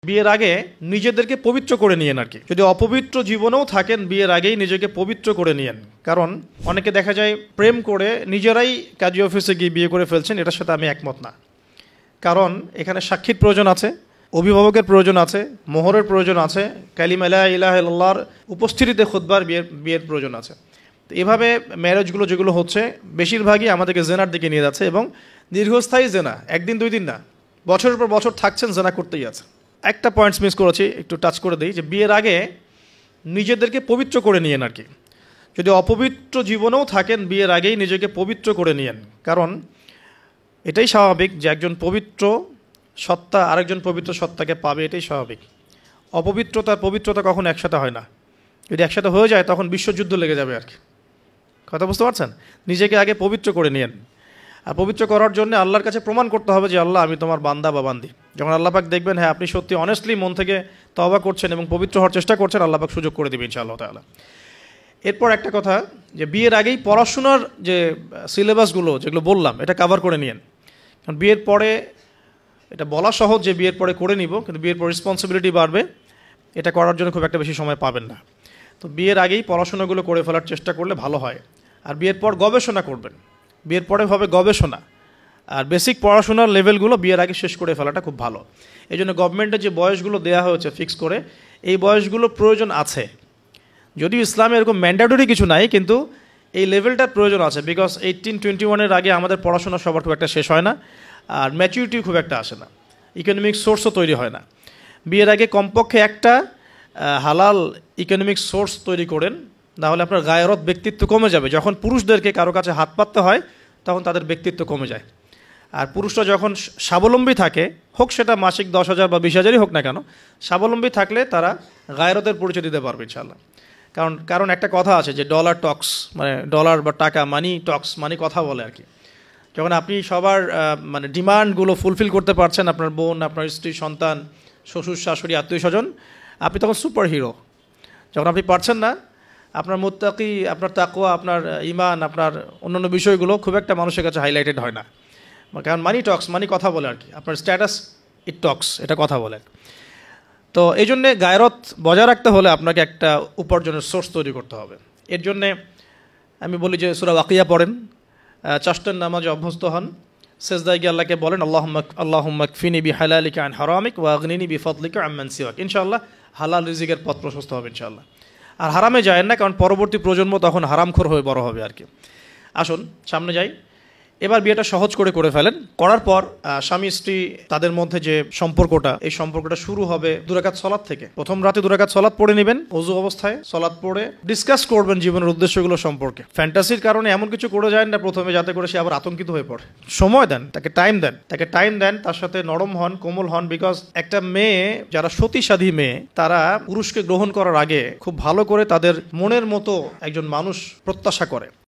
বিয়ের আগে নিজেদেরকে পবিত্র করে নিয়েন আর কি। যদি অপবিত্র জীবনেও থাকেন বিয়ের আগেই নিজেকে পবিত্র করে নিয়েন। কারণ অনেকে দেখা যায় প্রেম করে নিজেরাই কাজী অফিসে গিয়ে বিয়ে করে ফেলছেন, এটার সাথে আমি একমত না। কারণ এখানে সাক্ষীর প্রয়োজন আছে, অভিভাবকের প্রয়োজন আছে, মোহরের প্রয়োজন আছে, কালিমা লা ইলাহা ইল্লাল্লাহর উপস্থিতিতে খুতবার বিয়ের প্রয়োজন আছে। তো এভাবে ম্যারেজগুলো যেগুলো হচ্ছে বেশিরভাগই আমাদেরকে জেনার দিকে নিয়ে যাচ্ছে, এবং দীর্ঘস্থায়ী জেনা, একদিন দুই দিন না, বছরের পর বছর থাকছেন, জেনা করতেই আছে। একটা পয়েন্টস মিস করেছি, একটু টাচ করে দিই, যে বিয়ের আগে নিজেদেরকে পবিত্র করে নিয়েন আর কি। যদি অপবিত্র জীবনেও থাকেন বিয়ের আগেই নিজেকে পবিত্র করে নিয়েন। কারণ এটাই স্বাভাবিক যে একজন পবিত্র সত্তা আরেকজন পবিত্র সত্তাকে পাবে, এটাই স্বাভাবিক। অপবিত্রতা আর পবিত্রতা কখনো একসাথে হয় না। যদি একসাথে হয়ে যায় তখন বিশ্বযুদ্ধ লেগে যাবে আর কি। কথা বুঝতে পারছেন? নিজেকে আগে পবিত্র করে নিয়েন। আর পবিত্র করার জন্য আল্লাহর কাছে প্রমাণ করতে হবে যে আল্লাহ আমি তোমার বান্দা বা বান্দি। যখন আল্লাহ পাক দেখবেন হ্যাঁ আপনি সত্যি অনেস্টলি মন থেকে তওবা করছেন এবং পবিত্র হওয়ার চেষ্টা করছেন, আল্লাহ পাক সুযোগ করে দেবেন ইনশাআল্লাহ তাআলা। এরপর একটা কথা, যে বিয়ের আগেই পড়াশোনার যে সিলেবাসগুলো যেগুলো বললাম এটা কভার করে নিয়েন। কারণ বিয়ের পরে এটা বলা সহজ যে বিয়ের পরে করে নিব, কিন্তু বিয়ের পর রেসপন্সিবিলিটি বাড়বে, এটা করার জন্য খুব একটা বেশি সময় পাবেন না। তো বিয়ের আগেই পড়াশোনাগুলো করে ফেলার চেষ্টা করলে ভালো হয়। আর বিয়ের পর গবেষণা করবেন, বিয়ের পরে হবে গবেষণা। আর বেসিক পড়াশোনার লেভেলগুলো বিয়ের আগে শেষ করে ফেলাটা খুব ভালো। এই জন্য গভর্নমেন্টের যে বয়সগুলো দেওয়া হয়েছে ফিক্স করে, এই বয়সগুলো প্রয়োজন আছে। যদিও ইসলামে এরকম ম্যান্ডেটরি কিছু নাই, কিন্তু এই লেভেলটার প্রয়োজন আছে। বিকজ 18-21 আগে আমাদের পড়াশোনা সবার খুব একটা শেষ হয় না, আর ম্যাচুরিটি খুব একটা আসে না, ইকোনমিক সোর্সও তৈরি হয় না। বিয়ের আগে কমপক্ষে একটা হালাল ইকোনমিক সোর্স তৈরি করেন, নাহলে আপনার গায়রত ব্যক্তিত্ব কমে যাবে। যখন পুরুষদেরকে কারো কাছে হাত পাততে হয় তখন তাদের ব্যক্তিত্ব কমে যায়। আর পুরুষরা যখন স্বাবলম্বী থাকে, হোক সেটা মাসিক 10,000 বা 20,000-ই হোক না কেন, স্বাবলম্বী থাকলে তারা গায়রতের পরিচয় দিতে পারবে ইনশাআল্লাহ। কারণ একটা কথা আছে যে ডলার টক্স, মানে ডলার বা টাকা, মানি টক্স, মানি কথা বলে আর কি। যখন আপনি সবার মানে ডিমান্ডগুলো ফুলফিল করতে পারছেন, আপনার বোন, আপনার স্ত্রী, সন্তান, শ্বশুর শাশুড়ি, আত্মীয় স্বজন, আপনি তখন সুপার হিরো। যখন আপনি পারছেন না, আপনার মুত্তাকি, আপনার তাকওয়া, আপনার ঈমান, আপনার অন্যান্য বিষয়গুলো খুব একটা মানুষের কাছে হাইলাইটেড হয় না। কারণ মানি টক্স, মানি কথা বলে আর কি। আপনার স্ট্যাটাস ইট টক্স, এটা কথা বলে। তো এই জন্যে গায়রত বজায় রাখতে হলে আপনাকে একটা উপার্জনের সোর্স তৈরি করতে হবে। এর জন্যে আমি বলি যে সূরা ওয়াকিয়া পড়েন, চারটার নামাজে অভ্যস্ত হন, সেজদায় গিয়ে আল্লাহকে বলেন আল্লাহুম্মা কফিনি বিহালালিকা আন হারামিক ওয়া আগনিনি বিফাদলিকা আম্মান সিওয়াক। ইনশাআল্লাহ হালাল রিজিকের পথ প্রশস্ত হবে ইনশাআল্লাহ। আর হারামে যায় না, কারণ পরবর্তী প্রজন্ম তখন হারামখোর হয়ে বড় হবে আর কি। আসুন সামনে যাই। এবার বিয়েটা সহজ করে ফেলেন। করার পর স্বামী স্ত্রী তাদের মধ্যে যে সম্পর্কটা, এই সম্পর্কটা শুরু হবে 2 রাকাত সালাত থেকে। প্রথম রাতে 2 রাকাত সালাত পড়ে নেবেন, ওযু অবস্থায় সালাত পড়ে ডিসকাস করবেন জীবনের উদ্দেশ্যগুলো সম্পর্কে। ফ্যান্টাসির কারণে এমন কিছু করে যায় না প্রথমে যাতে করে সে আবার আতঙ্কিত হয়ে পড়ে। সময় দেন, তাকে টাইম দেন, তার সাথে নরম হন, কোমল হন। বিকজ একটা মেয়ে, যারা সতী মেয়ে, তারা পুরুষকে গ্রহণ করার আগে খুব ভালো করে তাদের মনের মতো একজন মানুষ প্রত্যাশা করে।